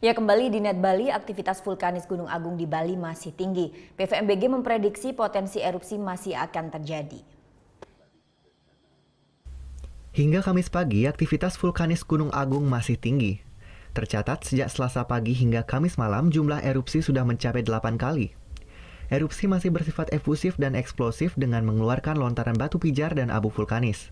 Ya, kembali di Net Bali, aktivitas vulkanis Gunung Agung di Bali masih tinggi. PVMBG memprediksi potensi erupsi masih akan terjadi. Hingga Kamis pagi, aktivitas vulkanis Gunung Agung masih tinggi. Tercatat sejak Selasa pagi hingga Kamis malam, jumlah erupsi sudah mencapai 8 kali. Erupsi masih bersifat efusif dan eksplosif dengan mengeluarkan lontaran batu pijar dan abu vulkanis.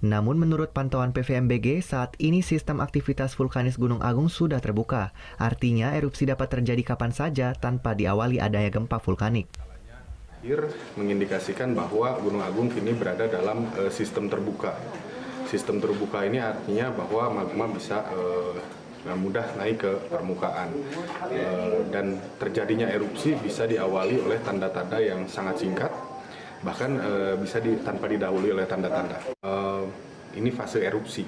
Namun menurut pantauan PVMBG, saat ini sistem aktivitas vulkanis Gunung Agung sudah terbuka. Artinya erupsi dapat terjadi kapan saja tanpa diawali adanya gempa vulkanik. Mengindikasikan bahwa Gunung Agung kini berada dalam sistem terbuka. Sistem terbuka ini artinya bahwa magma bisa mudah naik ke permukaan dan terjadinya erupsi bisa diawali oleh tanda-tanda yang sangat singkat, bahkan bisa tanpa didahului oleh tanda-tanda. Ini fase erupsi,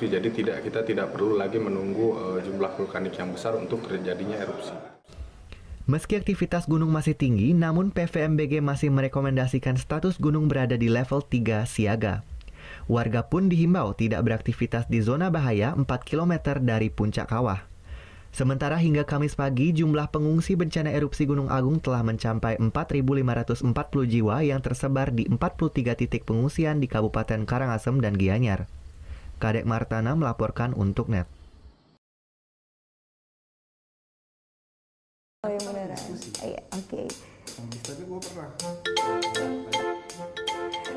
jadi kita tidak perlu lagi menunggu jumlah vulkanik yang besar untuk terjadinya erupsi. Meski aktivitas gunung masih tinggi, namun PVMBG masih merekomendasikan status gunung berada di level 3 siaga. Warga pun dihimbau tidak beraktivitas di zona bahaya 4 km dari puncak kawah. Sementara hingga Kamis pagi, jumlah pengungsi bencana erupsi Gunung Agung telah mencapai 4.540 jiwa yang tersebar di 43 titik pengungsian di Kabupaten Karangasem dan Gianyar. Kadek Martana melaporkan untuk Net. Oh, yang beneran. Iya, oke. Tapi gue pernah.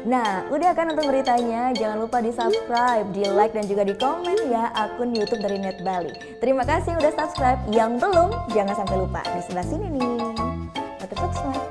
Nah, udah kan nonton beritanya? Jangan lupa di-subscribe, di-like, dan juga di-komen ya akun YouTube dari Net Bali. Terima kasih udah subscribe. Yang belum, jangan sampai lupa. Di sebelah sini nih. Notif subscribe.